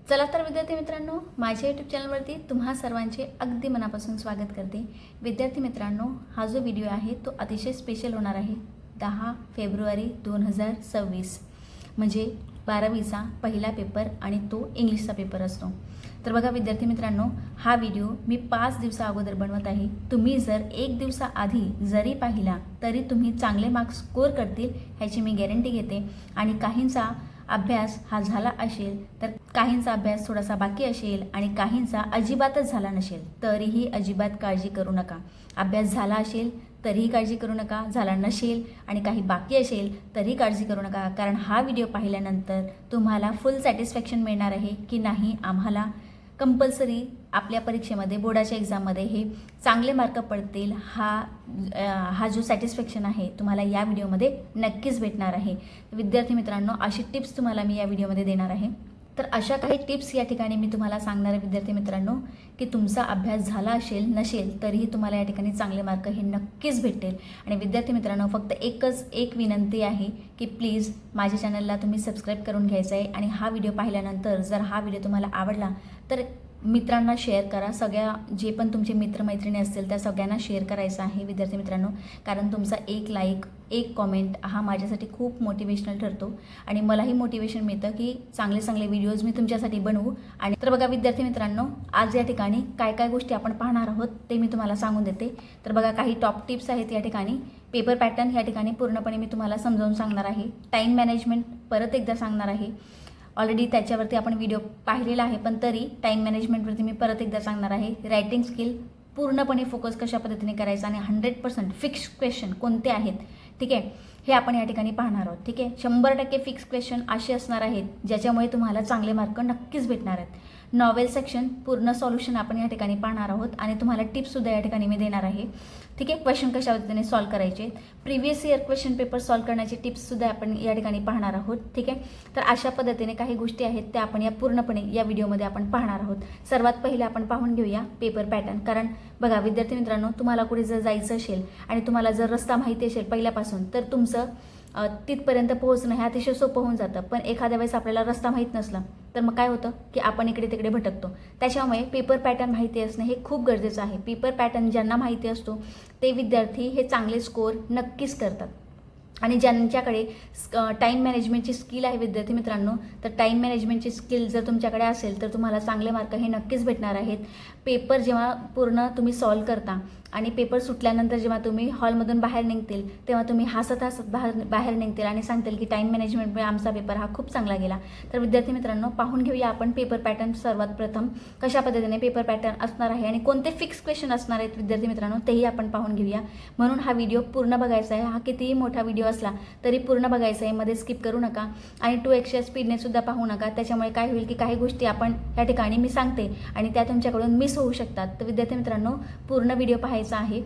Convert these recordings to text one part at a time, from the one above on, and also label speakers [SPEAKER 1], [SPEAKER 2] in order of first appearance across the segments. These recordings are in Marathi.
[SPEAKER 1] चला तर विद्यार्थी मित्रांनो, माझ्या यूट्यूब चॅनलवरती तुम्हा सर्वांचे अगदी मनापासून स्वागत करते। विद्यार्थी मित्रांनो, हा जो व्हिडिओ आहे तो अतिशय स्पेशल होणार आहे। 10 फेब्रुवारी 2026 म्हणजे 12वीचा पहिला पेपर आणि तो इंग्लिशचा पेपर असतो। तर बघा विद्यार्थी मित्रांनो, हा व्हिडिओ मी 5 दिवसा अगोदर बनवत आहे। तुम्ही जर 1 दिवसाआधी जरी पाहिला तरी तुम्ही चांगले मार्क्स स्कोर करतील ह्याची मी गॅरंटी घेते। आणि काहींचा अभ्यास हा झाला असेल तर काहींचा अभ्यास थोडासा बाकी असेल आणि काहींचा अजिबातच झाला नसेल तरीही अजिबात काळजी करू नका। अभ्यास झाला असेल तरीही काळजी करू नका, झाला नसेल आणि काही बाकी असेल तरीही काळजी करू नका, कारण हा व्हिडिओ पाहिल्यानंतर तुम्हाला फुल सॅटिस्फॅक्शन मिळणार आहे की नाही आम्हाला कंपल्सरी आपल्या परीक्षेमध्ये बोर्डाच्या एक्झाममध्ये हे चांगले मार्क पडतील। हा जो सॅटिस्फॅक्शन आहे तुम्हाला या व्हिडिओमध्ये नक्कीच भेटणार आहे। विद्यार्थी मित्रांनो, अशी टिप्स तुम्हाला मी या व्हिडिओमध्ये देणार आहे। तर अशा काही टिप्स या ठिकाणी मी तुम्हाला सांगणार आहे विद्यार्थी मित्रांनो, की तुमचा अभ्यास झाला असेल नसेल तरीही तुम्हाला या ठिकाणी चांगले मार्क हे नक्कीच भेटेल। आणि विद्यार्थी मित्रांनो, फक्त एक विनंती आहे की प्लीज माझ्या चॅनलला तुम्ही सबस्क्राईब करून घ्यायचं आहे। आणि हा व्हिडिओ पाहिल्यानंतर जर हा व्हिडिओ तुम्हाला आवडला तर मित्रांना शेअर करा। सगळ्या जे पण तुमचे मित्रमैत्रिणी असतील त्या सगळ्यांना शेअर करायचं आहे विद्यार्थी मित्रांनो, कारण तुमचा एक लाईक एक कॉमेंट हा माझ्यासाठी खूप मोटिवेशनल ठरतो आणि मलाही मोटिवेशन मिळतं की चांगले व्हिडिओज मी तुमच्यासाठी बनवू। आणि तर बघा विद्यार्थी मित्रांनो, आज या ठिकाणी काय काय गोष्टी आपण पाहणार आहोत ते मी तुम्हाला सांगून देते। तर बघा काही टॉप टिप्स आहेत या ठिकाणी। पेपर पॅटर्न या ठिकाणी पूर्णपणे मी तुम्हाला समजावून सांगणार आहे। टाईम मॅनेजमेंट परत एकदा सांगणार आहे। ऑलरेडी त्याच्यावरती आपण व्हिडिओ पाहिलेला आहे, पण तरी टाईम मॅनेजमेंटवरती मी परत एकदा सांगणार आहे। रायटिंग स्किल पूर्णपणे फोकस कशा पद्धतीने करायचा आणि 100% फिक्स क्वेश्चन कोणते आहेत, ठीक आहे, हे आपण या ठिकाणी पाहणार आहोत। ठीक आहे, 100% फिक्स क्वेश्चन असे असणार आहेत ज्याच्यामुळे तुम्हाला चांगले मार्क नक्कीच भेटणार आहेत। नॉवेल सेक्शन पूर्ण सॉल्युशन आपण या ठिकाणी पाहणार आहोत आणि तुम्हाला टिप्ससुद्धा या ठिकाणी मी देणार आहे। ठीक आहे, क्वेश्चन कशा पद्धतीने सॉल्व करायचे, previous year question paper solve करण्याची टिप्ससुद्धा आपण या ठिकाणी पाहणार आहोत। ठीक आहे, तर अशा पद्धतीने काही गोष्टी आहेत त्या आपण पूर्णपणे या व्हिडिओमध्ये आपण पाहणार आहोत। सर्वात पहिले आपण पाहून घेऊया पेपर पॅटर्न। कारण बघा विद्यार्थी मित्रांनो, तुम्हाला कुठे जर जायचं असेल आणि तुम्हाला जर रस्ता माहिती असेल पहिल्यापासून तर तुमचं तिथपर्यंत पोहोचणं हे अतिशय सोपं होऊन जातं। पण एखाद्या वेळेस आपल्याला रस्ता माहीत नसला तर मग काय होतं की आपण इकडे तिकडे भटकतो। त्याच्यामुळे पेपर पॅटर्न माहिती असणं हे खूप गरजेचं आहे। पेपर पॅटर्न ज्यांना माहिती असतो ते विद्यार्थी हे चांगले स्कोर नक्कीच करतात। आणि ज्यांच्याकडे टाईम मॅनेजमेंटची स्किल आहे विद्यार्थी मित्रांनो, तर टाईम मॅनेजमेंटची स्किल जर तुमच्याकडे असेल तर तुम्हाला चांगले मार्क हे नक्कीच भेटणार आहेत। पेपर जेव्हा पूर्ण तुम्ही सॉल्व करता आणि पेपर सुटल्यानंतर जेव्हा तुम्ही हॉलमधून बाहेर निघतील तेव्हा तुम्ही हसत बाहेर निघतील आणि सांगतील की टाईम मॅनेजमेंटमुळे आमचा पेपर हा खूप चांगला गेला। तर विद्यार्थी मित्रांनो, पाहून घेऊया आपण पेपर पॅटर्न। सर्वात प्रथम कशा पद्धतीने पेपर पॅटर्न असणार आहे आणि कोणते फिक्स क्वेश्चन असणार आहेत विद्यार्थी मित्रांनो तेही आपण पाहून घेऊया। म्हणून हा व्हिडिओ पूर्ण बघायचा आहे। हा कितीही मोठा व्हिडिओ असला तरी पूर्ण बघायचा आहे, मध्ये स्किप करू नका आणि 2x स्पीडने सुद्धा पाहू नका। त्याच्यामुळे काय होईल की काही गोष्टी आपण या ठिकाणी मी सांगते आणि त्या तुमच्याकडून मिस होऊ शकतात। तर विद्यार्थी मित्रांनो, पूर्ण व्हिडिओ पाहायचा आहे।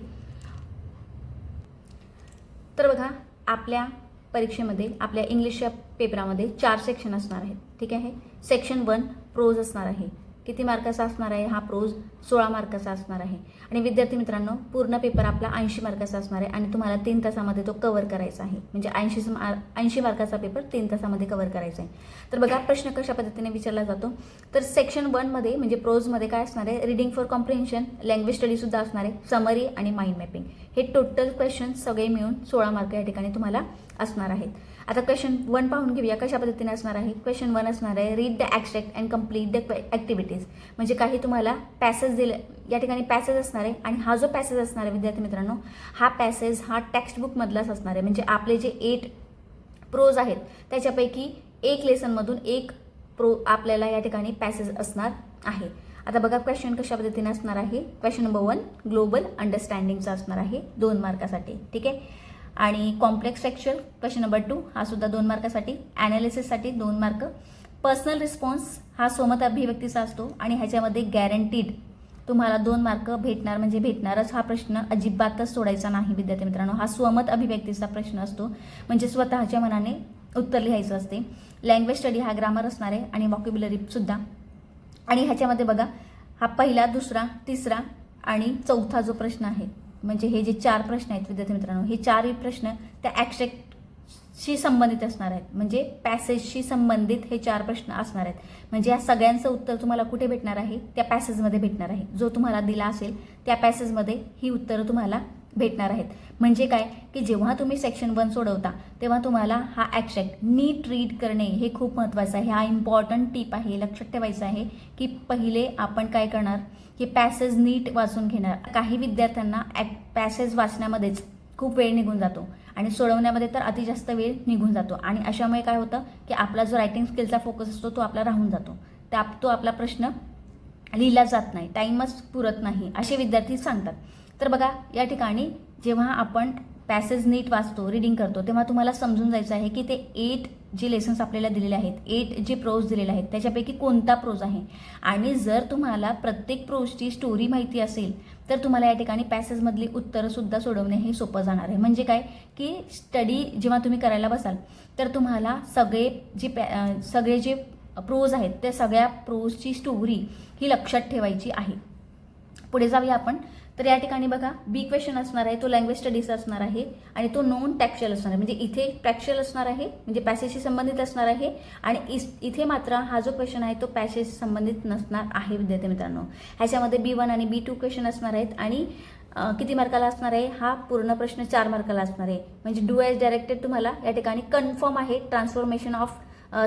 [SPEAKER 1] तर बघा, आपल्या परीक्षेमध्ये आपल्या इंग्लिशच्या पेपरामध्ये 4 सेक्शन असणार आहेत। ठीक आहे, सेक्शन 1 प्रोज असणार आहे। किती मार्काचा असणार आहे हा प्रोज? 16 मार्काचा असणार आहे। आणि विद्यार्थी मित्रांनो, पूर्ण पेपर आपला 80 मार्काचा असणार आहे आणि तुम्हाला 3 तासामध्ये तो कव्हर करायचा आहे। म्हणजे 80 मार्काचा पेपर 3 तासामध्ये कव्हर करायचा आहे। तर बघा प्रश्न कशा पद्धतीने विचारला जातो। तर सेक्शन 1 मध्ये म्हणजे प्रोजमध्ये काय असणार आहे? रीडिंग फॉर कॉम्प्रिहेन्शन, लँग्वेज स्टडीसुद्धा असणार आहे, समरी आणि माइंड मॅपिंग। हे टोटल क्वेश्चन सगळे मिळून 16 मार्क या ठिकाणी तुम्हाला असणार आहेत। आता क्वेश्चन 1 पाहून घेऊया कशा पद्धतीने असणार आहे। क्वेश्चन 1 असणार आहे, read the abstract and complete the activities. म्हणजे काही तुम्हाला पॅसेज दिले, या ठिकाणी पॅसेज असणार आहे आणि हा जो पॅसेज असणार आहे विद्यार्थी मित्रांनो, हा पॅसेज हा टेक्स्ट बुकमधलाच असणार आहे। म्हणजे आपले जे 8 प्रोज आहेत त्याच्यापैकी एक लेसनमधून एक प्रो आपल्याला या ठिकाणी पॅसेज असणार आहे। आता बघा क्वेश्चन कशा पद्धतीने असणार आहे। क्वेश्चन नंबर 1 ग्लोबल अंडरस्टँडिंगचा असणार आहे 2 मार्कासाठी। ठीक आहे, आणि कॉम्प्लेक्स टेक्स्चुअल क्वेश्चन नंबर 2 हा सुद्धा 2 मार्कासाठी। ॲनालिसिससाठी 2 मार्क। पर्सनल रिस्पॉन्स हा स्वमत अभिव्यक्तीचा असतो आणि ह्याच्यामध्ये गॅरंटीड तुम्हाला 2 मार्क भेटणार, म्हणजे भेटणारच। हा प्रश्न अजिबातच सोडायचा नाही विद्यार्थी मित्रांनो। हा स्वमत अभिव्यक्तीचा प्रश्न असतो, म्हणजे स्वतःच्या मनाने उत्तर लिहायचं असते। लँग्वेज स्टडी हा ग्रामर असणार आहे आणि व्हॉकॅब्युलरी सुद्धा। आणि ह्याच्यामध्ये बघा, हा पहिला, दुसरा, तिसरा आणि चौथा जो प्रश्न आहे, म्हणजे हे जे 4 प्रश्न आहेत विद्यार्थी मित्रांनो, हे 4ही प्रश्न त्या ॲब्स्ट्रॅक्ट शी संबंधित असणार आहेत, म्हणजे पॅसेजशी संबंधित हे 4 प्रश्न असणार आहेत. म्हणजे या सगळ्यांचं उत्तर तुम्हाला कुठे भेटणार आहे, त्या पॅसेजमध्ये भेटणार आहे. जो तुम्हाला दिला असेल त्या पॅसेजमध्ये ही उत्तरं तुम्हाला भेटणार आहेत. म्हणजे काय की जेव्हा तुम्ही सेक्शन 1 सोडवता तेव्हा तुम्हाला हा ॲब्स्ट्रॅक्ट नीट रीड करणे हे खूप महत्त्वाचं आहे. हा इम्पॉर्टंट टिप आहे, लक्षात ठेवायचं आहे की पहिले आपण काय करणार की पॅसेज नीट वाचून घेणार. काही विद्यार्थ्यांना पॅसेज वाचण्यामध्येच खूप वेळ निघून जातो आणि सोडवण्यामध्ये तर अति जास्त वेळ निघून जातो आणि अशामुळे काय होतं की आपला जो रायटिंग स्किलचा फोकस असतो तो आपला राहून जातो. तो आपला प्रश्न लिहिला जात नाही, टाईमच पुरत नाही असे विद्यार्थी सांगतात. तर बघा या ठिकाणी जेव्हा आपण पॅसेज नीट वाचतो, रीडिंग करतो, तेव्हा तुम्हाला समजून जायचं आहे की ते 8 जे लेसन्स आपल्याला दिलेले आहेत, 8 जे प्रोज दिलेले आहेत त्याच्यापैकी कोणता प्रोज आहे. आणि जर तुम्हाला प्रत्येक प्रोजची स्टोरी माहिती असेल तर तुम्हाला या ठिकाणी पॅसेजमधली उत्तरंसुद्धा सोडवणे हे सोपं जाणार आहे. म्हणजे काय की स्टडी जेव्हा तुम्ही करायला बसाल तर तुम्हाला सगळे जे प्रोज आहेत त्या सगळ्या प्रोजची स्टोरी ही लक्षात ठेवायची आहे. पुढे जाऊया आपण. तर या ठिकाणी बघा बी क्वेश्चन असणार आहे, तो लँग्वेज स्टडीज असणार आहे आणि तो नॉन टॅक्च्युअल असणार आहे. म्हणजे इथे टॅक्च्युअल असणार आहे, म्हणजे पॅसेजशी संबंधित असणार आहे आणि इथे मात्र हा जो क्वेश्चन आहे तो पॅसेजशी संबंधित नसणार आहे. विद्यार्थी मित्रांनो, ह्याच्यामध्ये B1 आणि B2 क्वेश्चन असणार आहेत आणि किती मार्काला असणार आहे, हा पूर्ण प्रश्न 4 मार्काला असणार आहे. म्हणजे डू ॲज डायरेक्टेड तुम्हाला या ठिकाणी कन्फर्म आहे. ट्रान्सफॉर्मेशन ऑफ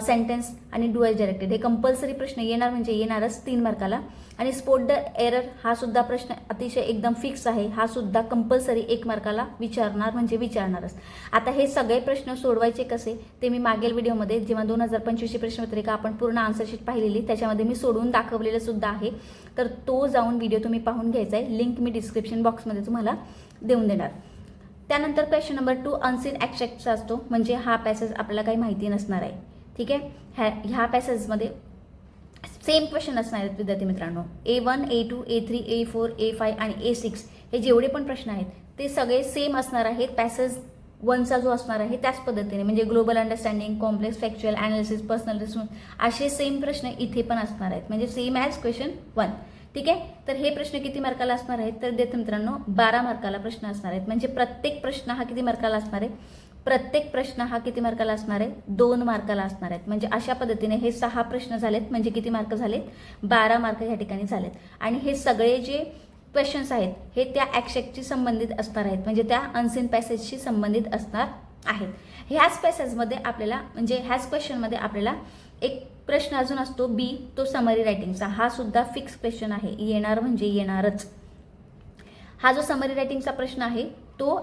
[SPEAKER 1] सेंटेन्स आणि डू ॲज डायरेक्टेड हे कंपल्सरी प्रश्न येणार, म्हणजे येणारच 3 मार्काला. आणि स्पॉट द एरर हा सुद्धा प्रश्न अतिशय एकदम फिक्स आहे, हा सुद्धा कंपल्सरी 1 मार्काला विचारणार, म्हणजे विचारणारच. आता हे सगळे प्रश्न सोडवायचे कसे ते मी मागील व्हिडिओमध्ये जेव्हा 2025ची प्रश्नपत्रिका आपण पूर्ण आन्सरशीट पाहिलेली त्याच्यामध्ये मी सोडवून दाखवलेलं सुद्धा आहे. तर तो जाऊन व्हिडिओ तुम्ही पाहून घ्यायचा आहे, लिंक मी डिस्क्रिप्शन बॉक्समध्ये तुम्हाला देऊन देणार. त्यानंतर क्वेश्चन नंबर 2 अनसीन ॲब्स्ट्रॅक्टचा असतो, म्हणजे हा पॅसेज आपल्याला काही माहिती नसणार आहे. ठीक आहे, ह्या पॅसेजमध्ये सेम क्वेश्चन असणार आहेत विद्यार्थी मित्रांनो. A1, A2, A3, A4, A5 आणि A6 हे जेवढे पण प्रश्न आहेत ते सगळे सेम असणार आहेत. पॅसेज 1चा जो असणार आहे त्याच पद्धतीने, म्हणजे global understanding, complex factual analysis, personal response असे सेम प्रश्न इथे पण असणार आहेत, म्हणजे सेम ॲज क्वेश्चन 1. ठीक आहे, तर हे प्रश्न किती मार्काला असणार आहेत तर विद्यार्थी मित्रांनो 12 मार्काला प्रश्न असणार आहेत. म्हणजे प्रत्येक प्रश्न हा किती मार्काला असणार आहे, प्रत्येक प्रश्न हा किती मार्काला असणार आहे, 2 मार्काला असणार आहेत. म्हणजे अशा पद्धतीने हे 6 प्रश्न झालेत, म्हणजे किती मार्क झालेत, 12 मार्क या ठिकाणी झालेत. आणि हे सगळे जे क्वेश्चन्स आहेत हे त्या ॲब्स्ट्रॅक्टशी संबंधित असणार आहेत, म्हणजे त्या अनसीन पॅसेजशी संबंधित असणार आहेत. ह्याच पॅसेजमध्ये आपल्याला, म्हणजे ह्याच क्वेश्चनमध्ये आपल्याला एक प्रश्न अजून असतो B, तो समरी रायटिंगचा. हा सुद्धा फिक्स क्वेश्चन आहे, येणार म्हणजे येणारच. हा जो समरी रायटिंगचा प्रश्न आहे तो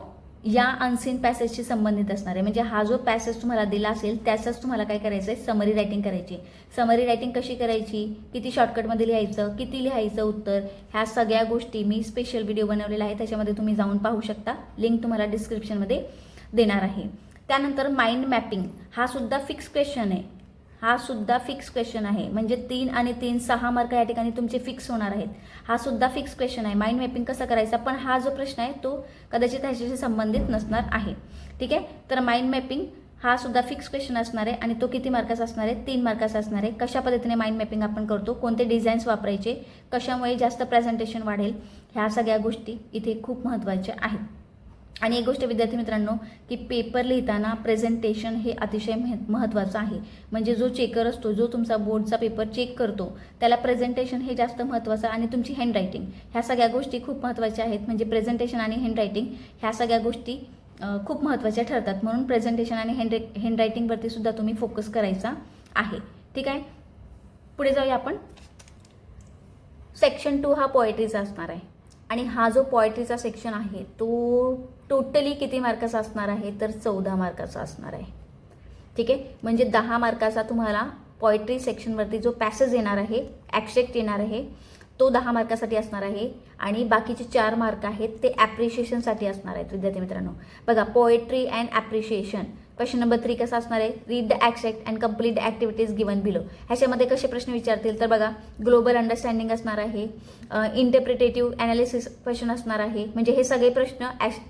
[SPEAKER 1] या अनसीन पॅसेजशी संबंधित असणार आहे. म्हणजे हा जो पॅसेज तुम्हाला दिला असेल त्याचंच तुम्हाला काय करायचं आहे, समरी रायटिंग करायची. समरी रायटिंग कशी करायची, किती शॉर्टकटमध्ये लिहायचं, किती लिहायचं उत्तर, ह्या सगळ्या गोष्टी मी स्पेशल व्हिडिओ बनवलेला आहे, त्याच्यामध्ये तुम्ही जाऊन पाहू शकता. लिंक तुम्हाला डिस्क्रिप्शनमध्ये देणार आहे. त्यानंतर माइंड मॅपिंग हा सुद्धा फिक्स क्वेश्चन आहे, हा सुद्धा फिक्स क्वेश्चन आहे. म्हणजे 3 आणि 3 6 मार्क या ठिकाणी तुमचे फिक्स होणार आहेत. हा सुद्धा फिक्स क्वेश्चन आहे. माइंड मॅपिंग कसं करायचा, पण हा जो प्रश्न आहे तो कदाचित ह्याच्याशी संबंधित नसणार आहे. ठीक आहे, तर माइंड मॅपिंग हा सुद्धा फिक्स क्वेश्चन असणार आहे आणि तो किती मार्काचा असणार आहे, 3 मार्काचा असणार आहे. कशा पद्धतीने माइंड मॅपिंग आपण करतो, कोणते डिझाईन्स वापरायचे, कशामुळे जास्त प्रेझेंटेशन वाढेल, ह्या सगळ्या गोष्टी इथे खूप महत्त्वाच्या आहेत. आणि एक गोष्ट विद्यार्थी मित्रांनो की पेपर लिहिताना प्रेझेंटेशन हे अतिशय महत्त्वाचं आहे. म्हणजे जो चेकर असतो, जो तुमचा बोर्डचा पेपर चेक करतो, त्याला प्रेझेंटेशन हे जास्त महत्त्वाचं आणि तुमची हँडरायटिंग ह्या सगळ्या गोष्टी खूप महत्त्वाच्या आहेत. म्हणजे प्रेझेंटेशन आणि हँडरायटिंग ह्या सगळ्या गोष्टी खूप महत्त्वाच्या ठरतात. म्हणून प्रेझेंटेशन आणि हँडरायटिंगवरती सुद्धा तुम्ही फोकस करायचा आहे. ठीक आहे, पुढे जाऊया आपण. सेक्शन 2 हा पोएट्रीचा असणार आहे आणि हा जो पोएट्रीचा सेक्शन आहे तो टोटली किती मार्काचा असणार आहे तर 14 मार्काचा असणार आहे. ठीक आहे, म्हणजे 10 मार्काचा तुम्हाला पोएट्री सेक्शनवरती जो पॅसेज येणार आहे, ॲब्स्ट्रॅक्ट येणार आहे, तो 10 मार्कासाठी असणार आहे आणि बाकीचे 4 मार्क आहेत ते ॲप्रिशिएशनसाठी असणार आहेत. विद्यार्थी मित्रांनो बघा, poetry and appreciation question number 3 कसा असणार आहे, read the abstract and complete the activities given below. ह्याच्यामध्ये कसे प्रश्न विचारतील तर बघा, ग्लोबल अंडरस्टँडिंग असणार आहे, इंटरप्रिटेटिव्ह ॲनालिसिस क्वेश्चन असणार आहे. म्हणजे हे सगळे प्रश्न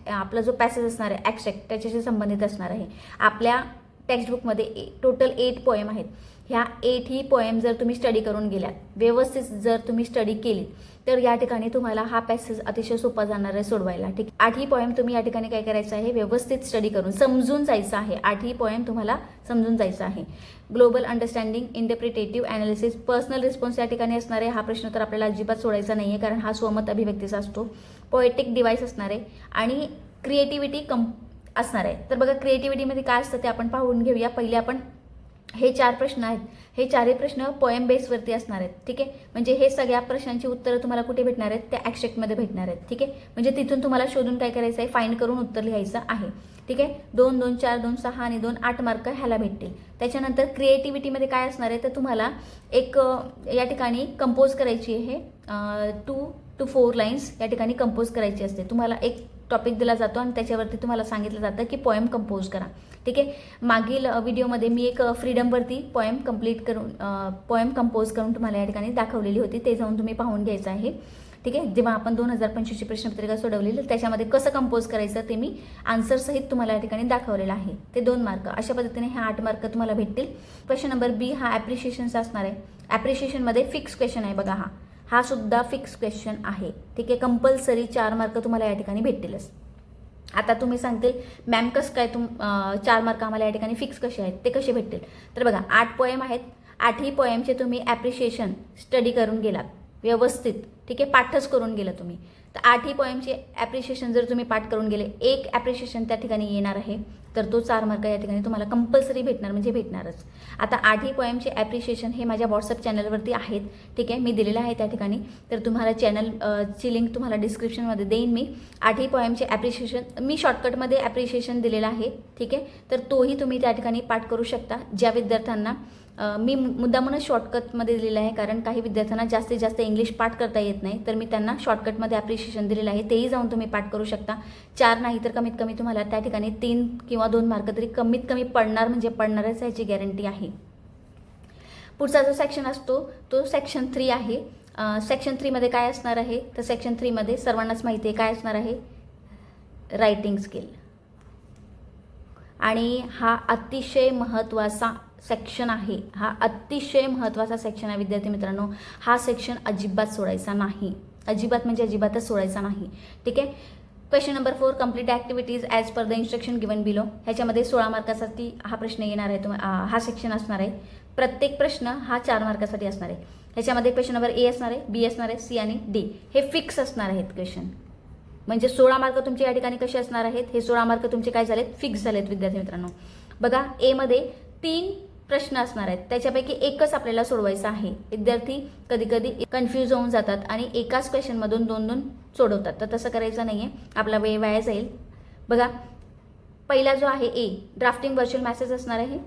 [SPEAKER 1] आपला जो पॅसेज असणार आहे ॲब्स्ट्रॅक्ट त्याच्याशी संबंधित असणार आहे. आपल्या टेक्स्टबुकमध्ये टोटल 8 पोएम आहेत. ह्या 8 ही पोएम जर तुम्ही स्टडी करून गेल्यात, व्यवस्थित जर तुम्ही स्टडी केली, तर या ठिकाणी तुम्हाला हा पॅसेज अतिशय सोपा जाणार आहे सोडवायला. ठीक, 8 ही पोएम तुम्ही या ठिकाणी काय करायचं आहे, व्यवस्थित स्टडी करून समजून जायचं आहे. 8 ही पोएम तुम्हाला समजून जायचं आहे. Global understanding, interpretive analysis, personal response या ठिकाणी असणार आहे. हा प्रश्न तर आपल्याला अजिबात सोडायचा नाही आहे, कारण हा स्वमत अभिव्यक्तीचा असतो. पोएटिक डिव्हाइस असणार आहे आणि क्रिएटिव्हिटी असणार आहे. तर बघा क्रिएटिव्हिटीमध्ये काय असतं ते आपण पाहून घेऊया. पहिले आपण हे 4 प्रश्न आहेत, हे 4ही प्रश्न पोएम बेसवरती असणार आहेत. ठीक आहे, म्हणजे हे सगळ्या प्रश्नांची उत्तरं तुम्हाला कुठे भेटणार आहेत, त्या ॲक्स्ट्रॅक्टमध्ये भेटणार आहेत. ठीक आहे, म्हणजे तिथून तुम्हाला शोधून काय करायचं आहे, फाइंड करून उत्तर लिहायचं आहे. ठीक आहे, 2, 2, 4, 2, 6 आणि 2, 8 मार्क ह्याला भेटतील. त्याच्यानंतर क्रिएटिव्हिटीमध्ये काय असणार आहे, तर तुम्हाला एक या ठिकाणी कंपोज करायची आहे. 2 to 4 लाईन्स या ठिकाणी कंपोज करायची असते. तुम्हाला एक टॉपिक दिला जातो आणि त्याच्यावरती तुम्हाला सांगितलं जातं की पोएम कंपोज करा. ठीक आहे, मागील व्हिडिओमध्ये मी एक फ्रीडमवरती पोएम कंपोज करून तुम्हाला या ठिकाणी दाखवलेली होती, ते जाऊन तुम्ही पाहून घ्यायचं आहे. ठीक आहे, जेव्हा आपण 2025ची प्रश्नपत्रिका सोडवलेली त्याच्यामध्ये कसं कंपोज करायचं ते मी आन्सरसहित तुम्हाला या ठिकाणी दाखवलेलं आहे. ते 2 मार्क. अशा पद्धतीने हे 8 मार्क तुम्हाला भेटतील. क्वेश्चन नंबर बी हा ॲप्रिशिएशनचा असणार आहे. ॲप्रिशिएशनमध्ये फिक्स क्वेश्चन आहे बघा, हा सुद्धा फिक्स क्वेश्चन आहे. ठीक आहे, कंपल्सरी 4 मार्क तुम्हाला या ठिकाणी भेटतीलच. आता तुम्ही सांगतील मॅम कसं काय 4 मार्क आम्हाला या ठिकाणी फिक्स कसे आहेत, ते कसे भेटतील. तर बघा 8 पोएम आहेत, 8ही पोएमचे तुम्ही ॲप्रिशिएशन स्टडी करून गेलात व्यवस्थित. ठीक आहे, पाठच करून गेलं तुम्ही, तर 8ही पोएमचे ॲप्रिशिएशन जर तुम्ही पाठ करून गेले, एक ॲप्रिशिएशन त्या ठिकाणी येणार आहे, तर तो 4 मार्क या ठिकाणी तुम्हाला कंपल्सरी भेटणार, म्हणजे भेटणारच. आता 8ही पोएमचे ॲप्रिशिएशन हे माझ्या व्हॉट्सअप चॅनलवरती आहेत. ठीक आहे, मी दिलेलं आहे त्या ठिकाणी, तर तुम्हाला चॅनलची लिंक तुम्हाला डिस्क्रिप्शनमध्ये देईन मी. 8ही पोएमचे ॲप्रिशिएशन मी शॉर्टकटमध्ये ॲप्रिशिएशन दिलेलं आहे. ठीक आहे, तर तोही तुम्ही त्या ठिकाणी पाठ करू शकता. ज्या विद्यार्थ्यांना मी मुद्दामूनच शॉर्टकटमध्ये दिलेलं आहे, कारण काही विद्यार्थ्यांना जास्तीत जास्त इंग्लिश पाठ करता येत नाही, तर मी त्यांना शॉर्टकटमध्ये ॲप्रिशिएशन दिलेलं आहे, तेही जाऊन तुम्ही पाठ करू शकता. 4 नाही तर कमीत कमी तुम्हाला त्या ठिकाणी 3 किंवा 2 मार्क तरी कमीत कमी पडणार, म्हणजे पडणारच याची गॅरंटी आहे. पुढचा जो सेक्शन असतो तो सेक्शन 3 आहे. सेक्शन 3मध्ये काय असणार आहे, तर सेक्शन 3मध्ये सर्वांनाच माहिती आहे काय असणार आहे, रायटिंग स्किल. आणि हा अतिशय महत्त्वाचा सेक्शन आहे, हा अतिशय महत्त्वाचा सेक्शन आहे विद्यार्थी मित्रांनो. हा सेक्शन अजिबात सोडायचा नाही, अजिबात म्हणजे अजिबातच सोडायचा नाही. ठीक आहे, question number 4 complete activities as per the instruction given below. ह्याच्यामध्ये 16 मार्कासाठी हा प्रश्न येणार आहे, हा सेक्शन असणार आहे. प्रत्येक प्रश्न हा 4 मार्कासाठी असणार आहे. ह्याच्यामध्ये क्वेश्चन नंबर ए असणार आहे, बी असणार आहे, सी आणि डी हे फिक्स असणार आहेत क्वेश्चन. म्हणजे 16 मार्क तुमचे या ठिकाणी कसे असणार आहेत, हे 16 मार्क तुमचे काय झालेत, फिक्स झालेत विद्यार्थी मित्रांनो. बघा एमध्ये 3 प्रश्न असणार आहेत, त्याच्यापैकी एकच आपल्याला सोडवायचा आहे. विद्यार्थी कधी कधी कन्फ्यूज होऊन जातात आणि एकाच क्वेश्चनमधून 2-2 सोडवतात, तर तसं करायचं नाही आहे, आपला वेळ वाया जाईल. बघा पहिला जो आहे ए, ड्राफ्टिंग व्हर्च्युअल मॅसेज असणार आहे.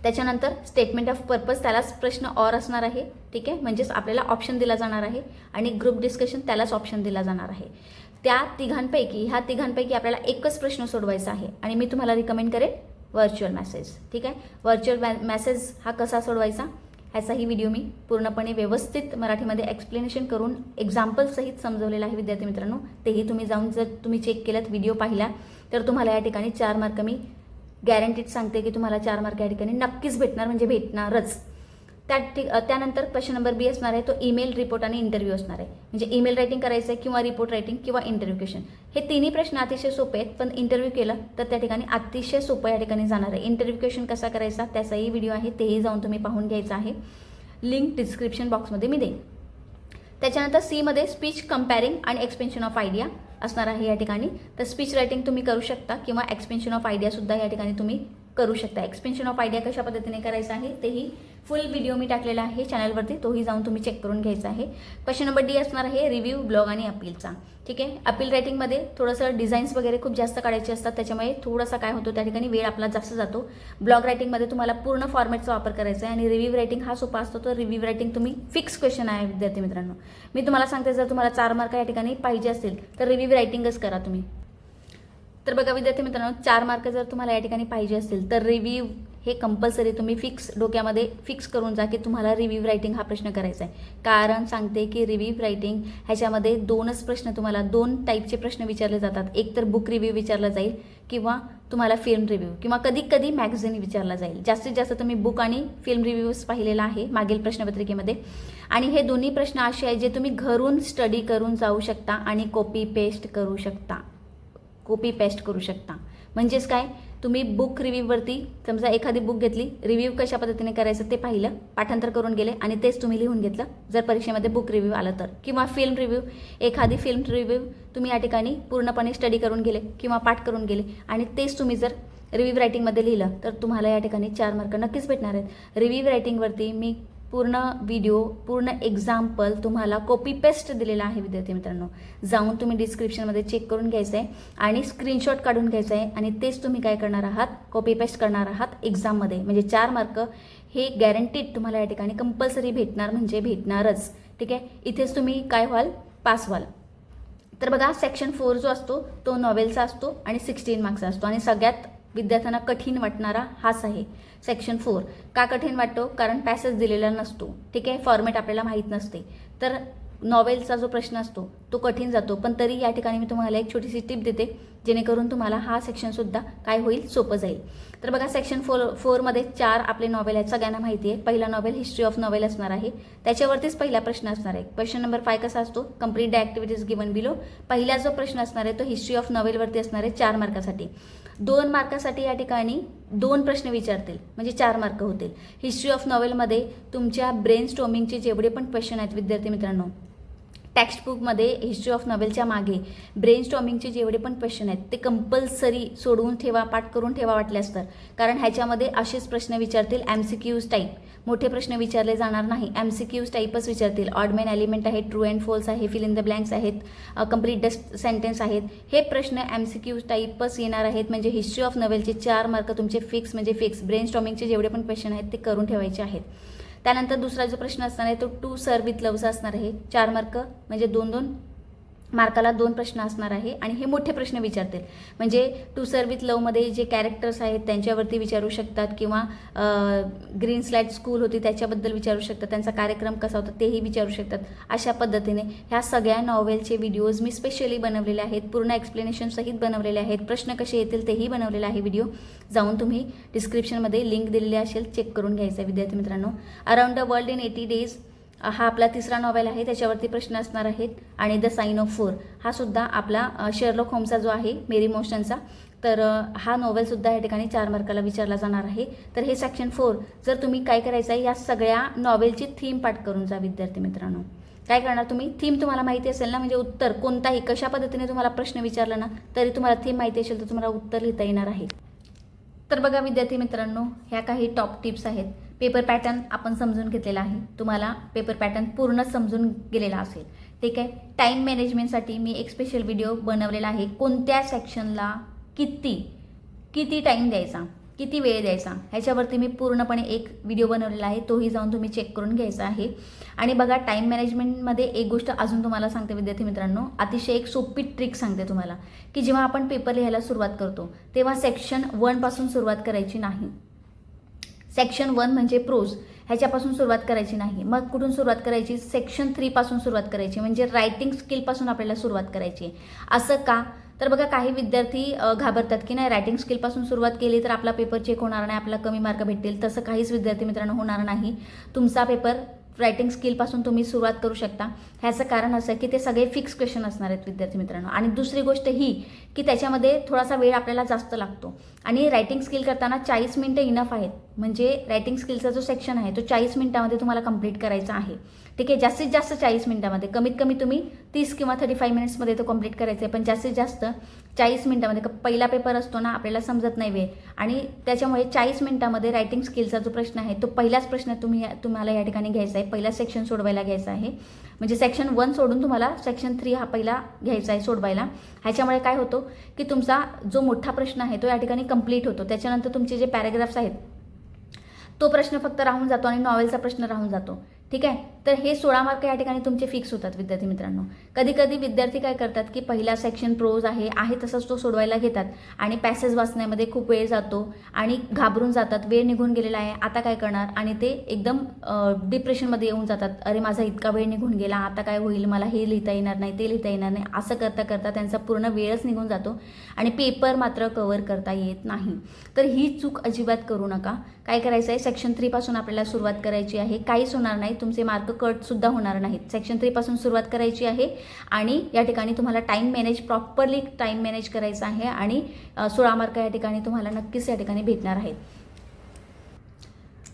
[SPEAKER 1] त्याच्यानंतर स्टेटमेंट ऑफ पर्पज, त्यालाच प्रश्न ऑर असणार आहे. ठीक आहे, म्हणजेच आपल्याला ऑप्शन दिला जाणार आहे. आणि ग्रुप डिस्कशन, त्यालाच ऑप्शन दिला जाणार आहे. ह्या तिघांपैकी आपल्याला एकच प्रश्न सोडवायचा आहे आणि मी तुम्हाला रिकमेंड करेन व्हर्च्युअल मॅसेज. ठीक आहे, व्हर्च्युअल मॅसेज हा कसा सोडवायचा ह्याचाही व्हिडिओ मी पूर्णपणे व्यवस्थित मराठीमध्ये एक्सप्लेनेशन करून एक्झाम्पलसहित समजवलेला आहे विद्यार्थी मित्रांनो. तेही तुम्ही जाऊन जर तुम्ही चेक केलात, व्हिडिओ पाहिला, तर तुम्हाला या ठिकाणी 4 मार्क मी गॅरंटीड सांगते की तुम्हाला 4 मार्क या ठिकाणी नक्कीच भेटणार, म्हणजे भेटणारच. त्यानंतर क्वेश्चन नंबर बी असणार आहे तो ईमेल, रिपोर्ट आणि इंटरव्ह्यू असणार आहे. म्हणजे ईमेल रायटिंग करायचं आहे किंवा रिपोर्ट रायटिंग किंवा इंटरव्ह्यू क्वेश्चन. हे तिन्ही प्रश्न अतिशय सोपे आहेत, पण इंटरव्ह्यू केलं तर त्या ठिकाणी अतिशय सोपं या ठिकाणी जाणार आहे. इंटरव्ह्यू क्वेश्चन कसा करायचा त्याचाही व्हिडिओ आहे, तेही जाऊन तुम्ही पाहून घ्यायचं आहे. लिंक डिस्क्रिप्शन बॉक्समध्ये मी देईन. त्याच्यानंतर सीमध्ये स्पीच कंपॅरिंग आणि एक्सपेन्शन ऑफ आयडिया असणार आहे या ठिकाणी. तर स्पीच रायटिंग तुम्ही करू शकता किंवा एक्सपेन्शन ऑफ आयडियासुद्धा या ठिकाणी तुम्ही करू शकता. एक्सपेन्शन ऑफ आयडिया कशा पद्धतीने करायचं आहे तेही फुल व्हिडिओ मी टाकलेला आहे चॅनलवरती, तोही जाऊन तुम्ही चेक करून घ्यायचा आहे. क्वेश्चन नंबर डी असणार आहे रिव्ह्यू, ब्लॉग आणि अपीलचा. ठीक आहे, अपील रायटिंगमध्ये थोडंसं डिझाईन्स वगैरे खूप जास्त काढायचे असतात, त्याच्यामुळे थोडासा काय होतो त्या ठिकाणी वेळ आपला जास्त जातो. ब्लॉग रायटिंगमध्ये तुम्हाला पूर्ण फॉर्मॅटचा वापर करायचा आहे आणि रिव्ह्यू रायटिंग हा सोपा असतो. तर रिव्ह्यू रायटिंग तुम्ही फिक्स क्वेश्चन आहे विद्यार्थी मित्रांनो. मी तुम्हाला सांगते जर तुम्हाला 4 मार्क या ठिकाणी पाहिजे असतील तर रिव्ह्यू रायटिंगच करा तुम्ही. तर बघा विद्यार्थी मित्रांनो, 4 मार्क जर तुम्हाला या ठिकाणी पाहिजे असतील तर रिव्ह्यू हे कंपल्सरी तुम्ही डोक्यामध्ये फिक्स करून जा की तुम्हाला रिव्ह्यू रायटिंग हा प्रश्न करायचा आहे. कारण सांगते की रिव्ह्यू रायटिंग ह्याच्यामध्ये 2च प्रश्न, तुम्हाला 2 टाईपचे प्रश्न विचारले जातात. एक तर बुक रिव्ह्यू विचारला जाईल किंवा तुम्हाला फिल्म रिव्ह्यू किंवा कधी कधी मॅगझिन विचारला जाईल. जास्तीत जास्त तुम्ही बुक आणि फिल्म रिव्ह्यूज पाहिलेला आहे मागील प्रश्नपत्रिकेमध्ये. आणि हे दोन्ही प्रश्न असे आहेत जे तुम्ही घरून स्टडी करून जाऊ शकता आणि कॉपी पेस्ट करू शकता. म्हणजेच काय, तुम्ही बुक रिव्ह्यूवरती समजा एखादी बुक घेतली, रिव्ह्यू कशा पद्धतीने करायचं ते पाहिलं, पाठांतर करून गेले आणि तेच तुम्ही लिहून घेतलं जर परीक्षेमध्ये बुक रिव्ह्यू आलं तर. किंवा फिल्म रिव्ह्यू, एखादी फिल्म रिव्ह्यू तुम्ही या ठिकाणी पूर्णपणे स्टडी करून गेले किंवा पाठ करून गेले आणि तेच तुम्ही जर रिव्ह्यू रायटिंगमध्ये लिहिलं तर तुम्हाला या ठिकाणी 4 मार्क नक्कीच भेटणार आहेत. रिव्ह्यू रायटिंगवरती मी पूर्ण व्हिडिओ, पूर्ण एक्झाम्पल तुम्हाला कॉपी पेस्ट दिलेला आहे विद्यार्थी मित्रांनो. जाऊन तुम्ही डिस्क्रिप्शनमध्ये चेक करून घ्यायचं आहे आणि स्क्रीनशॉट काढून घ्यायचं आहे आणि तेच तुम्ही काय करणार आहात, कॉपी पेस्ट करणार आहात एक्झाममध्ये. म्हणजे 4 मार्क हे गॅरंटीड तुम्हाला या ठिकाणी कंपल्सरी भेटणार, म्हणजे भेटणारच. ठीक आहे, इथेच तुम्ही काय व्हाल, पास व्हाल. तर बघा, सेक्शन 4 जो असतो तो नॉवेलचा असतो आणि 16 मार्क्सचा असतो आणि सगळ्यात विद्यार्थ्यांना कठीण वाटणारा हाच आहे सेक्शन 4. का कठीण वाटतो? कारण पॅसेज दिलेला नसतो. ठीक आहे, फॉर्मॅट आपल्याला माहीत नसते. तर नॉवेलचा जो प्रश्न असतो तो कठीण जातो. पण तरी या ठिकाणी मी तुम्हाला एक छोटीशी टिप देते जेणेकरून तुम्हाला हा सेक्शनसुद्धा काय होईल, सोपं जाईल. तर बघा, सेक्शन 4मध्ये 4 आपले नॉवेल आहेत, सगळ्यांना माहिती आहे. पहिला नॉवेल हिस्ट्री ऑफ नॉवेल असणार आहे, त्याच्यावरतीच पहिला प्रश्न असणार आहे. क्वेश्चन नंबर 5 कसा असतो, complete the activities given below. पहिला जो प्रश्न असणार आहे तो हिस्ट्री ऑफ नॉवेलवरती असणार आहे 4 मार्कासाठी. 2 मार्कासाठी या ठिकाणी 2 प्रश्न विचारतील म्हणजे 4 मार्क होतील. हिस्ट्री ऑफ नॉवेलमध्ये तुमच्या ब्रेन स्टॉर्मिंगचे जेवढे पण क्वेश्चन आहेत विद्यार्थी मित्रांनो, टेक्स्ट बुकमध्ये हिस्ट्री ऑफ नॉवेलच्या मागे ब्रेन स्टॉर्मिंगचे जेवढे पण क्वेश्चन आहेत ते कंपल्सरी सोडवून ठेवा, पाठ करून ठेवा वाटल्यास तर. कारण ह्याच्यामध्ये असेच प्रश्न विचारतील, MCQs टाईप. मोठे प्रश्न विचारले जाणार नाही, MCQs टाईपच विचारतील. ऑड मॅन एलिमेंट आहे, ट्रू अँड फॉल्स आहे, फिल इन द ब्लँक्स आहेत, कंप्लीट द सेंटेन्स आहेत. हे प्रश्न MCQs टाईपच येणार आहेत. म्हणजे हिस्ट्री ऑफ नॉवेलचे 4 मार्क तुमचे फिक्स, म्हणजे फिक्स. ब्रेन स्टॉर्मिंगचे जेवढे पण क्वेश्चन आहेत ते करून ठेवायचे आहेत. त्यानंतर दुसरा जो प्रश्न असणार आहे तो टू सर विथ लवचा असणार आहे. 4 मार्क म्हणजे 2-2 मार्काला 2 प्रश्न असणार आहे आणि हे मोठे प्रश्न विचारतील. म्हणजे टू सर विथ लवमध्ये जे कॅरेक्टर्स आहेत त्यांच्यावरती विचारू शकतात किंवा ग्रीन स्लाइड स्कूल होती त्याच्याबद्दल विचारू शकतात, त्यांचा कार्यक्रम कसा होता तेही विचारू शकतात. अशा पद्धतीने ह्या सगळ्या नॉवेलचे व्हिडिओज मी स्पेशली बनवलेले आहेत, पूर्ण एक्सप्लेनेशन सहित बनवलेले आहेत. प्रश्न कसे येतील तेही बनवलेले आहे व्हिडिओ. जाऊन तुम्ही डिस्क्रिप्शनमध्ये लिंक दिलेली असेल, चेक करून घ्यायचं आहे विद्यार्थी मित्रांनो. Around the world in 80 days हा आपला तिसरा नॉवेल आहे, त्याच्यावरती प्रश्न असणार आहेत. आणि द साइन ऑफ 4 हा सुद्धा आपला शेरलॉक होम्सचा जो आहे, मेरी मोशनचा, तर हा नॉवेलसुद्धा या ठिकाणी 4 मार्काला विचारला जाणार आहे. तर हे सेक्शन 4 जर तुम्ही काय करायचं आहे, या सगळ्या नॉवेलची थीम पाठ करून जा विद्यार्थी मित्रांनो. काय करणार तुम्ही, थीम तुम्हाला माहिती असेल ना, म्हणजे उत्तर कोणताही कशा पद्धतीने तुम्हाला प्रश्न विचारला ना तरी तुम्हाला थीम माहिती असेल तर तुम्हाला उत्तर लिहिता येणार आहे. तर बघा विद्यार्थी मित्रांनो, ह्या काही टॉप टिप्स आहेत. पेपर पॅटर्न आपण समजून घेतलेला आहे, तुम्हाला पेपर पॅटर्न पूर्ण समजून गेलेला असेल. ठीक आहे, टाईम मॅनेजमेंटसाठी मी एक स्पेशल व्हिडिओ बनवलेला आहे. कोणत्या सेक्शनला किती टाईम द्यायचा, किती वेळ द्यायचा, ह्याच्यावरती मी पूर्णपणे एक व्हिडिओ बनवलेला आहे, तोही जाऊन तुम्ही चेक करून घ्यायचा आहे. आणि बघा, टाईम मॅनेजमेंटमध्ये एक गोष्ट अजून तुम्हाला सांगते विद्यार्थी मित्रांनो, अतिशय एक सोपी ट्रिक सांगते तुम्हाला, की जेव्हा आपण पेपर लिहायला सुरुवात करतो तेव्हा सेक्शन 1 पासून सुरुवात करायची नाही. सेक्शन 1 म्हणजे प्रोज, ह्याच्यापासून सुरुवात करायची नाही. मग कुठून सुरुवात करायची, सेक्शन 3 पासून सुरुवात करायची, म्हणजे रायटिंग स्किलपासून आपल्याला सुरुवात करायची. असं का, तर बघा काही विद्यार्थी घाबरतात की नाही रायटिंग स्किलपासून सुरुवात केली तर आपला पेपर चेक होणार नाही, आपल्याला कमी मार्क भेटतील. तसं काहीच विद्यार्थी मित्रांनो होणार नाही. तुमचा पेपर रायटिंग स्किलपासून तुम्ही सुरुवात करू शकता. ह्याचं कारण असं की ते सगळे फिक्स क्वेश्चन असणार आहेत विद्यार्थी मित्रांनो. आणि दुसरी गोष्ट ही की त्याच्यामध्ये थोडासा वेळ आपल्याला जास्त लागतो आणि रायटिंग स्किल करताना 40 मिनटं इनफ आहेत. म्हणजे रायटिंग स्किलचा जो सेक्शन आहे तो 40 मिनटामध्ये तुम्हाला कंप्लीट करायचा आहे. ठीक आहे, जास्तीत जास्त 40 मिनटामध्ये, कमीत कमी तुम्ही 30 किंवा 35 मिनिट्समध्ये तो कंप्लीट करायचं आहे, पण जास्तीत जास्त 40 मिनटामध्ये. पहिला पेपर असतो ना, आपल्याला समजत नाही वेळ, आणि त्याच्यामुळे 40 मिनटामध्ये रायटिंग स्किलचा जो प्रश्न आहे तो पहिलाच प्रश्न तुम्हाला या ठिकाणी घ्यायचा आहे, पहिला सेक्शन सोडवायला घ्यायचा आहे. म्हणजे सेक्शन 1 सोडून तुम्हाला सेक्शन 3 हा पहिला घ्यायचा आहे सोडवायला. ह्याच्यामुळे काय होतो की तुमचा जो मोठा प्रश्न आहे तो या ठिकाणी कंप्लीट होतो. त्याच्यानंतर तुमचे जे पॅराग्राफ्स आहेत तो प्रश्न फक्त राहून जातो आणि नॉवेलचा प्रश्न राहून जातो. ठीक आहे. तर हे 16 मार्क या ठिकाणी तुमचे फिक्स होतात विद्यार्थी मित्रांनो. कधी कधी विद्यार्थी काय करतात की पहिला सेक्शन प्रोज आहे तसंच तो सोडवायला घेतात आणि पॅसेज वाचण्यामध्ये खूप वेळ जातो आणि घाबरून जातात, वेळ निघून गेलेला आहे, आता काय करणार, आणि ते एकदम डिप्रेशनमध्ये येऊन जातात. अरे माझा इतका वेळ निघून गेला, आता काय होईल, मला हे लिहिता येणार नाही, ते लिहिता येणार नाही, असं करता करता त्यांचा पूर्ण वेळच निघून जातो आणि पेपर मात्र कव्हर करता येत नाही. तर ही चूक अजिबात करू नका. काय करायचं आहे, सेक्शन 3 पासून आपल्याला सुरुवात करायची आहे. काहीच होणार नाही, तुमचे मार्क कटसुद्धा होणार नाहीत. सेक्शन 3 पासून सुरुवात करायची आहे आणि या ठिकाणी तुम्हाला प्रॉपरली टाईम मॅनेज करायचा आहे आणि 16 मार्क या ठिकाणी तुम्हाला नक्कीच या ठिकाणी भेटणार आहेत.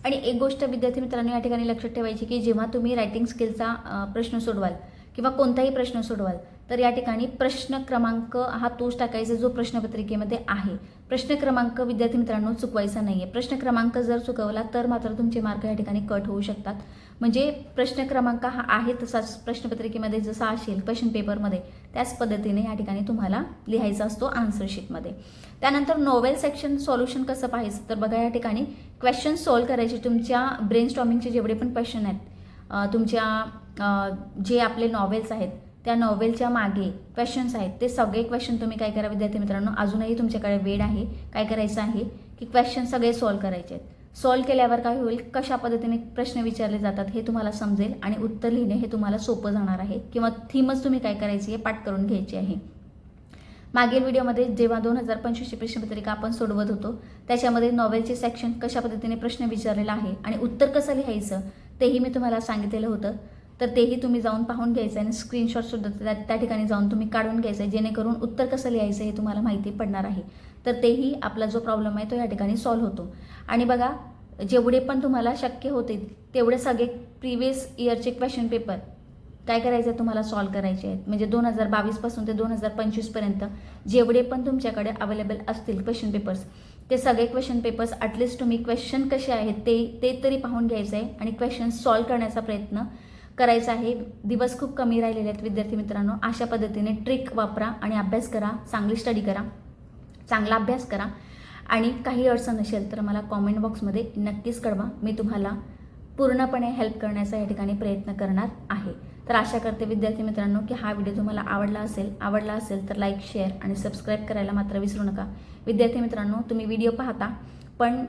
[SPEAKER 1] आणि एक गोष्ट विद्यार्थी मित्रांनो या ठिकाणी लक्षात ठेवायची की जेव्हा तुम्ही रायटिंग स्किलचा प्रश्न सोडवाल किंवा कोणताही प्रश्न सोडवाल तर या ठिकाणी प्रश्न क्रमांक हा तोच टाकायचा जो प्रश्नपत्रिकेमध्ये आहे. प्रश्न क्रमांक विद्यार्थी मित्रांनो चुकवायचा नाही आहे. प्रश्न क्रमांक जर चुकवला तर मात्र तुमचे मार्क या ठिकाणी कट होऊ शकतात. म्हणजे प्रश्न क्रमांक हा आहे तसाच प्रश्नपत्रिकेमध्ये जसा असेल क्वेश्चन पेपरमध्ये त्याच पद्धतीने या ठिकाणी तुम्हाला लिहायचा असतो आन्सर शीटमध्ये. त्यानंतर नॉवेल सेक्शन सॉल्युशन कसं पाहायचं तर बघा, या ठिकाणी क्वेश्चन सॉल्व करायचे. तुमच्या ब्रेनस्टॉर्मिंगचे जेवढे पण क्वेश्चन आहेत, तुमच्या जे आपले नॉवेल्स आहेत त्या नॉवेलच्या मागे क्वेश्चन्स आहेत ते सगळे क्वेश्चन तुम्ही काय करा विद्यार्थी मित्रांनो, अजूनही तुमच्याकडे वेळ आहे, काय करायचं आहे की क्वेश्चन सगळे सॉल्व करायचे आहेत. सॉल्व केल्यावर काय होईल, कशा पद्धतीने प्रश्न विचारले जातात हे तुम्हाला समजेल आणि उत्तर लिहिणे हे तुम्हाला सोपं जाणार आहे किंवा थीमच तुम्ही काय करायची आहे, पाठ करून घ्यायची आहे. मागील व्हिडिओमध्ये जेव्हा 2025ची प्रश्नपत्रिका आपण सोडवत होतो त्याच्यामध्ये नॉवेलचे सेक्शन कशा पद्धतीने प्रश्न विचारलेला आहे आणि उत्तर कसं लिहायचं तेही मी तुम्हाला सांगितलेलं होतं. तर तेही तुम्ही जाऊन पाहून घ्यायचं आणि स्क्रीनशॉटसुद्धा त्या ठिकाणी जाऊन तुम्ही काढून घ्यायचं आहे जेणेकरून उत्तर कसं लिहायचं हे तुम्हाला माहिती पडणार आहे. तर तेही आपला जो प्रॉब्लेम आहे तो या ठिकाणी सॉल्व्ह होतो. आणि बघा, जेवढे पण तुम्हाला शक्य होते तेवढे सगळे प्रिव्हियस इयरचे क्वेश्चन पेपर काय करायचं आहे तुम्हाला सॉल्व्ह करायचे आहेत. म्हणजे 2022 पासून ते 2025 पर्यंत जेवढे पण तुमच्याकडे अवेलेबल असतील क्वेश्चन पेपर्स ते सगळे क्वेश्चन पेपर्स ॲटलिस्ट तुम्ही क्वेश्चन कसे आहेत ते तरी पाहून घ्यायचं आहे आणि क्वेश्चन सॉल्व्ह करण्याचा प्रयत्न करायचा आहे. दिवस खूप कमी राहिलेले आहेत विद्यार्थी मित्रांनो. अशा पद्धतीने ट्रिक वापरा आणि अभ्यास करा, चांगली स्टडी करा, चांगला अभ्यास करा आणि काही अडचण नसेल तर मला कॉमेंट बॉक्समध्ये नक्कीच कळवा. मी तुम्हाला पूर्णपणे हेल्प करण्याचा या ठिकाणी प्रयत्न करणार आहे. तर आशा करते विद्यार्थी मित्रांनो की हा व्हिडिओ तुम्हाला आवडला असेल तर लाईक, शेअर आणि सबस्क्राईब करायला मात्र विसरू नका. विद्यार्थी मित्रांनो, तुम्ही व्हिडिओ पाहता पण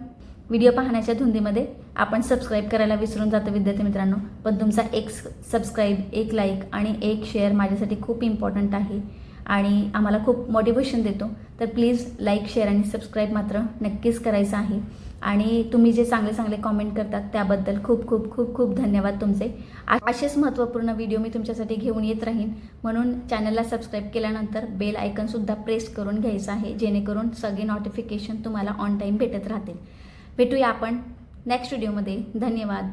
[SPEAKER 1] व्हिडिओ पाहण्याच्या धुंदीमध्ये आपण सबस्क्राईब करायला विसरून जातो विद्यार्थी मित्रांनो. पण तुमचा एक सबस्क्राईब, एक लाईक आणि एक शेअर माझ्यासाठी खूप इम्पॉर्टंट आहे आणि आम्हाला खूप मोटिवेशन देतो. तर प्लीज लाईक, शेअर आणि सबस्क्राईब मात्र नक्कीच करायचं आहे. आणि तुम्ही जे चांगले चांगले कॉमेंट करतात त्याबद्दल खूप खूप खूप खूप धन्यवाद तुमचे. असेच महत्त्वपूर्ण व्हिडिओ मी तुमच्यासाठी घेऊन येत राहीन. म्हणून चॅनलला सबस्क्राईब केल्यानंतर बेल आयकॉनसुद्धा प्रेस करून घ्यायचं आहे जेणेकरून सगळे नोटिफिकेशन तुम्हाला ऑन टाईम भेटत राहतील. भेटूया आपण नेक्स्ट व्हिडिओमध्ये. धन्यवाद.